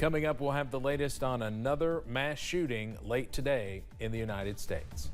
Coming up, we'll have the latest on another mass shooting late today in the United States.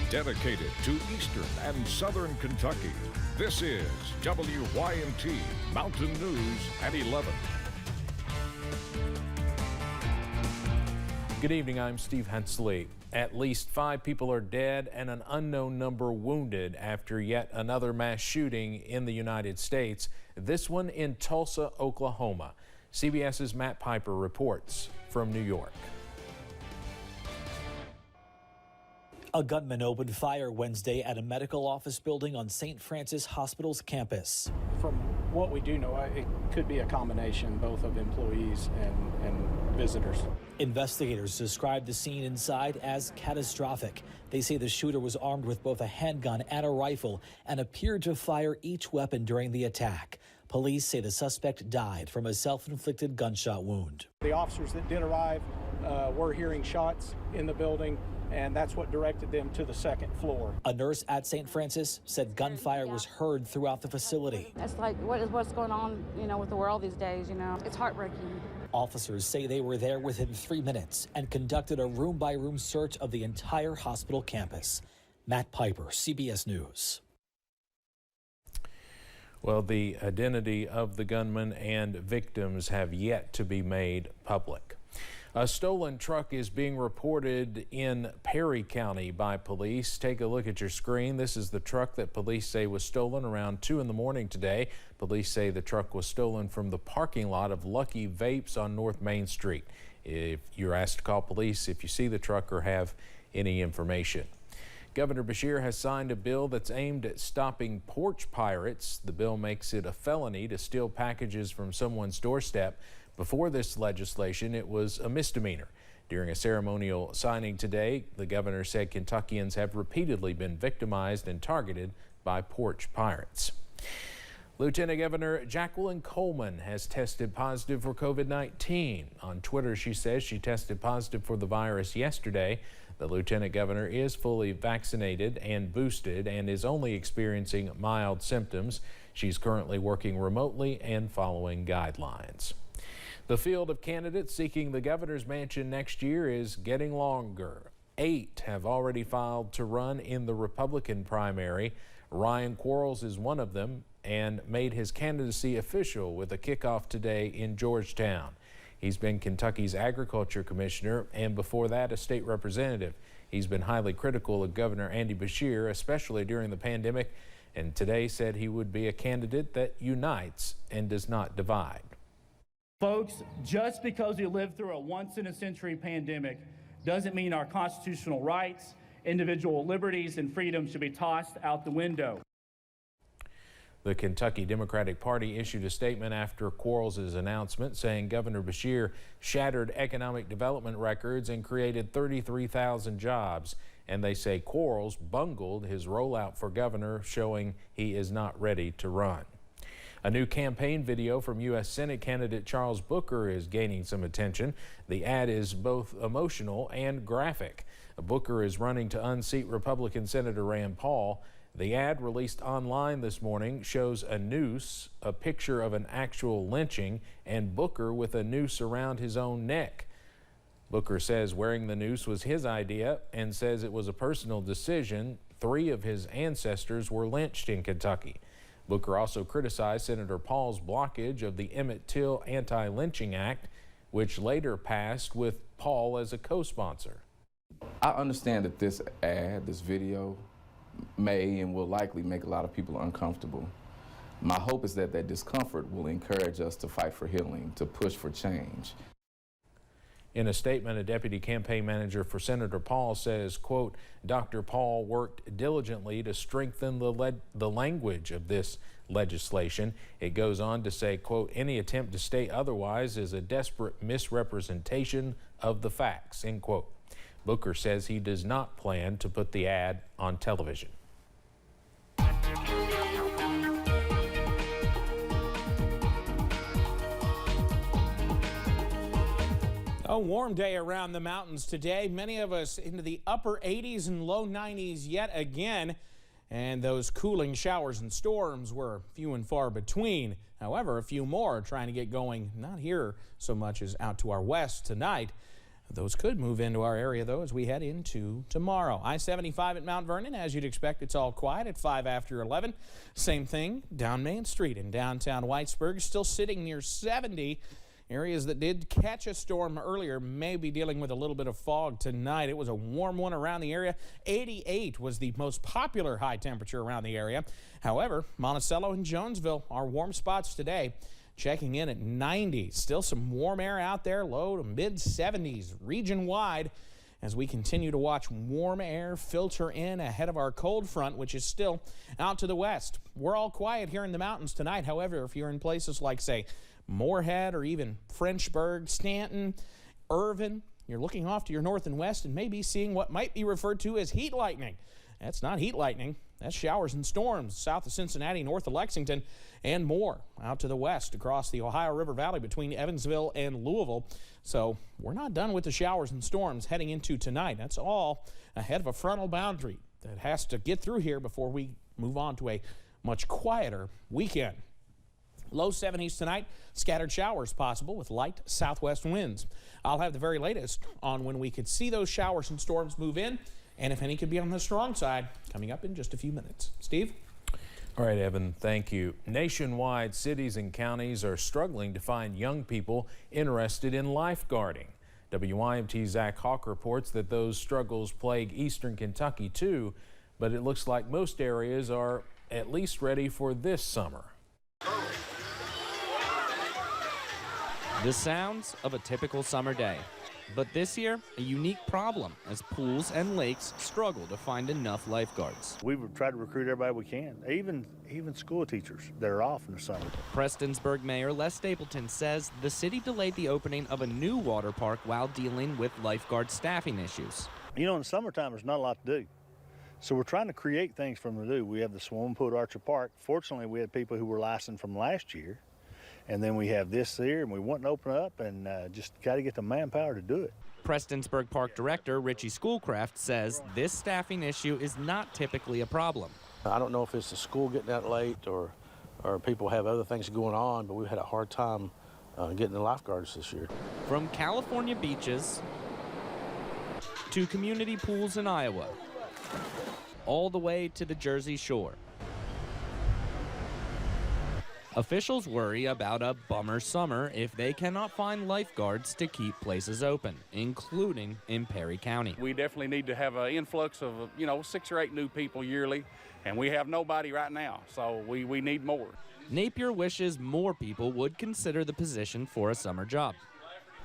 Dedicated to Eastern and Southern Kentucky, this is WYMT Mountain News at 11. Good evening, I'm Steve Hensley. At least 5 people are dead and an unknown number wounded after yet another mass shooting in the United States, this one in Tulsa, Oklahoma. CBS's Matt Piper reports from New York. A gunman opened fire Wednesday at a medical office building on St. Francis Hospital's campus. From what we do know, it could be a combination both of employees and visitors. Investigators described the scene inside as catastrophic. They say the shooter was armed with both a handgun and a rifle and appeared to fire each weapon during the attack. Police say the suspect died from a self-inflicted gunshot wound. The officers that did arrive were hearing shots in the building, and that's what directed them to the second floor. A nurse at St. Francis said gunfire was heard throughout the facility. It's like, what's going on, with the world these days, It's heartbreaking. Officers say they were there within 3 minutes and conducted a room-by-room search of the entire hospital campus. Matt Piper, CBS News. Well, the identity of the gunman and victims have yet to be made public. A stolen truck is being reported in Perry County by police. Take a look at your screen. This is the truck that police say was stolen around 2 in the morning today. Police say the truck was stolen from the parking lot of Lucky Vapes on North Main Street. If you're asked to call police if you see the truck or have any information. Governor Beshear has signed a bill that's aimed at stopping porch pirates. The bill makes it a felony to steal packages from someone's doorstep. Before this legislation, it was a misdemeanor. During a ceremonial signing today, the governor said Kentuckians have repeatedly been victimized and targeted by porch pirates. Lieutenant Governor Jacqueline Coleman has tested positive for COVID-19. On Twitter, she says she tested positive for the virus yesterday. The lieutenant governor is fully vaccinated and boosted and is only experiencing mild symptoms. She's currently working remotely and following guidelines. The field of candidates seeking the governor's mansion next year is getting longer. 8 have already filed to run in the Republican primary. Ryan Quarles is one of them and made his candidacy official with a kickoff today in Georgetown. He's been Kentucky's agriculture commissioner and before that a state representative. He's been highly critical of Governor Andy Beshear, especially during the pandemic, and today said he would be a candidate that unites and does not divide. Folks, just because we lived through a once-in-a-century pandemic doesn't mean our constitutional rights, individual liberties, and freedoms should be tossed out the window. The Kentucky Democratic Party issued a statement after Quarles' announcement saying Governor Beshear shattered economic development records and created 33,000 jobs. And they say Quarles bungled his rollout for governor, showing he is not ready to run. A new campaign video from U.S. Senate candidate Charles Booker is gaining some attention. The ad is both emotional and graphic. Booker is running to unseat Republican Senator Rand Paul. The ad released online this morning shows a noose, a picture of an actual lynching, and Booker with a noose around his own neck. Booker says wearing the noose was his idea and says it was a personal decision. 3 of his ancestors were lynched in Kentucky. Booker also criticized Senator Paul's blockage of the Emmett Till Anti-Lynching Act, which later passed with Paul as a co-sponsor. I understand that this ad, this video, may and will likely make a lot of people uncomfortable. My hope is that that discomfort will encourage us to fight for healing, to push for change. In a statement, a deputy campaign manager for Senator Paul says, quote, Dr. Paul worked diligently to strengthen the language of this legislation. It goes on to say, quote, any attempt to state otherwise is a desperate misrepresentation of the facts, end quote. Booker says he does not plan to put the ad on television. A warm day around the mountains today. Many of us into the upper 80s and low 90s yet again. and those cooling showers and storms were few and far between. However, a few more are trying to get going, not here so much as out to our west tonight. Those could move into our area, though, as we head into tomorrow. I-75 at Mount Vernon, as you'd expect, it's all quiet at 5 after 11. Same thing down Main Street in downtown Whitesburg, still sitting near 70. Areas that did catch a storm earlier may be dealing with a little bit of fog tonight. It was a warm one around the area. 88 was the most popular high temperature around the area. However, Monticello and Jonesville are warm spots today, checking in at 90. Still some warm air out there, low to mid 70s region-wide, as we continue to watch warm air filter in ahead of our cold front, which is still out to the west. We're all quiet here in the mountains tonight. However, if you're in places like, say, Moorhead or even Frenchburg, Stanton, Irvin, you're looking off to your north and west and maybe seeing what might be referred to as heat lightning. That's not heat lightning. That's showers and storms south of Cincinnati, north of Lexington, and more out to the west across the Ohio River Valley between Evansville and Louisville. So we're not done with the showers and storms heading into tonight. That's all ahead of a frontal boundary that has to get through here before we move on to a much quieter weekend. Low 70s tonight, scattered showers possible with light southwest winds. I'll have the very latest on when we could see those showers and storms move in, and if any could be on the strong side, coming up in just a few minutes. Steve? All right, Evan, thank you. Nationwide, cities and counties are struggling to find young people interested in lifeguarding. WYMT's Zach Hawk reports that those struggles plague eastern Kentucky too, but it looks like most areas are at least ready for this summer. The sounds of a typical summer day. But this year, a unique problem as pools and lakes struggle to find enough lifeguards. We would try to recruit everybody we can, even school teachers that are off in the summer. Prestonsburg Mayor Les Stapleton says the city delayed the opening of a new water park while dealing with lifeguard staffing issues. You know, in the summertime, there's not a lot to do. So we're trying to create things for them to do. We have the swimming pool at Archer Park. Fortunately, we had people who were licensed from last year. And then we have this here, and we want to open up and just got to get the manpower to do it. Prestonsburg Park Director Richie Schoolcraft says this staffing issue is not typically a problem. I don't know if it's the school getting out late or people have other things going on, but we've had a hard time getting the lifeguards this year. From California beaches to community pools in Iowa, all the way to the Jersey Shore. Officials worry about a bummer summer if they cannot find lifeguards to keep places open, including in Perry County. We definitely need to have an influx of, 6 or 8 new people yearly, and we have nobody right now, so we need more. Napier wishes more people would consider the position for a summer job.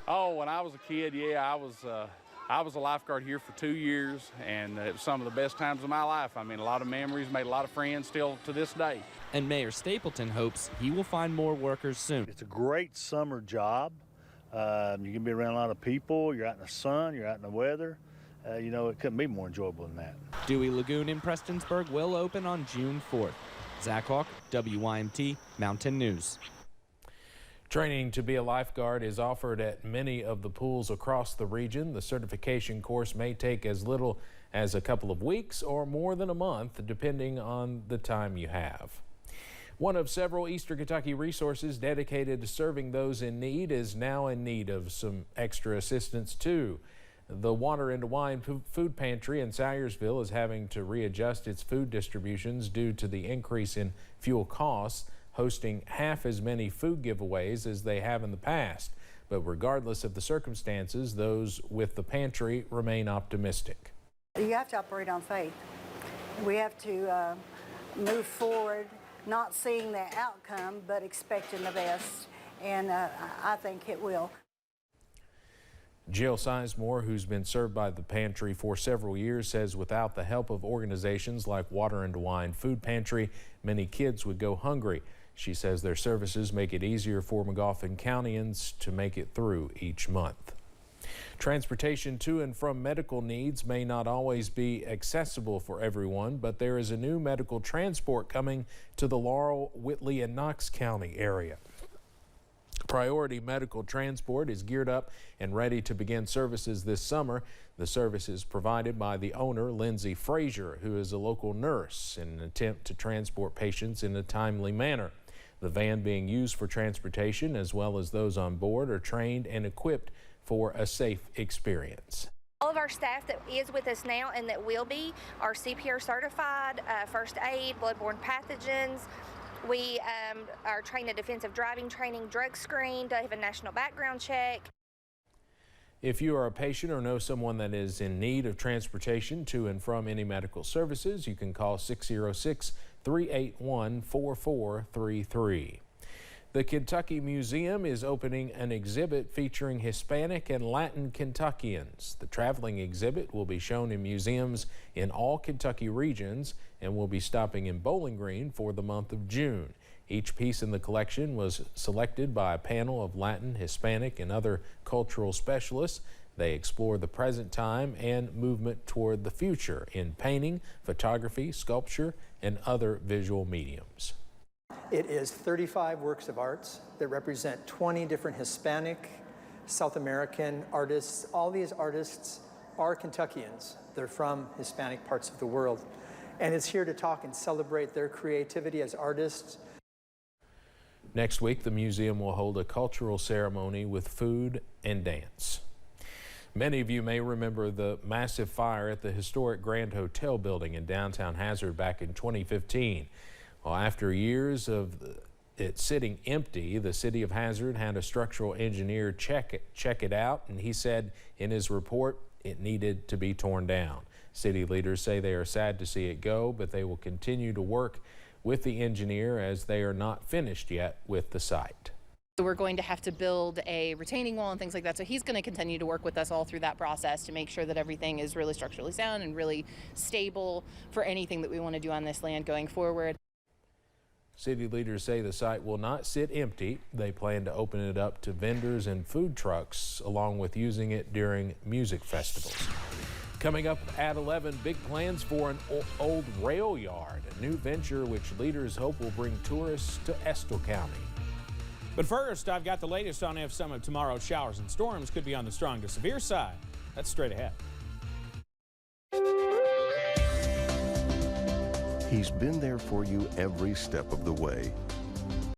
Oh, when I was a kid, yeah, I was a lifeguard here for 2 years, and it was some of the best times of my life. I mean, a lot of memories, made a lot of friends still to this day. And Mayor Stapleton hopes he will find more workers soon. It's a great summer job. You can be around a lot of people. You're out in the sun. You're out in the weather. It couldn't be more enjoyable than that. Dewey Lagoon in Prestonsburg will open on June 4th. Zach Hawk, WYMT Mountain News. Training to be a lifeguard is offered at many of the pools across the region. The certification course may take as little as a couple of weeks or more than a month, depending on the time you have. One of several Eastern Kentucky resources dedicated to serving those in need is now in need of some extra assistance too. The Water and Wine Food Pantry in Salyersville is having to readjust its food distributions due to the increase in fuel costs, hosting half as many food giveaways as they have in the past. But regardless of the circumstances, those with the pantry remain optimistic. You have to operate on faith. We have to move forward, not seeing the outcome, but expecting the best. And I think it will. Jill Sizemore, who's been served by the pantry for several years, says without the help of organizations like Water and Wine Food Pantry, many kids would go hungry. She says their services make it easier for McGoffin Countyans to make it through each month. Transportation to and from medical needs may not always be accessible for everyone, but there is a new medical transport coming to the Laurel, Whitley, and Knox County area. Priority Medical Transport is geared up and ready to begin services this summer. The service is provided by the owner, Lindsay Frazier, who is a local nurse, in an attempt to transport patients in a timely manner. The van being used for transportation, as well as those on board, are trained and equipped for a safe experience. All of our staff that is with us now and that will be are CPR certified, first aid, bloodborne pathogens. We are trained in defensive driving training, drug screen, they have a national background check. If you are a patient or know someone that is in need of transportation to and from any medical services, you can call 606-381-4433. The Kentucky Museum is opening an exhibit featuring Hispanic and Latin Kentuckians. The traveling exhibit will be shown in museums in all Kentucky regions and will be stopping in Bowling Green for the month of June. Each piece in the collection was selected by a panel of Latin, Hispanic, and other cultural specialists. They explore the present time and movement toward the future in painting, photography, sculpture, and other visual mediums. It is 35 works of arts that represent 20 different Hispanic, South American artists. All these artists are Kentuckians. They're from Hispanic parts of the world. And it's here to talk and celebrate their creativity as artists. Next week, the museum will hold a cultural ceremony with food and dance. Many of you may remember the massive fire at the historic Grand Hotel building in downtown Hazard back in 2015. Well, after years of it sitting empty, the city of Hazard had a structural engineer check it out, and he said in his report it needed to be torn down. City leaders say they are sad to see it go, but they will continue to work with the engineer as they are not finished yet with the site. We're going to have to build a retaining wall and things like that, so he's going to continue to work with us all through that process to make sure that everything is really structurally sound and really stable for anything that we want to do on this land going forward. City leaders say the site will not sit empty. They plan to open it up to vendors and food trucks, along with using it during music festivals. Coming up at 11, big plans for an old rail yard, a new venture which leaders hope will bring tourists to Estill County. But first, I've got the latest on if some of tomorrow's showers and storms could be on the strong to severe side. That's straight ahead. He's been there for you every step of the way.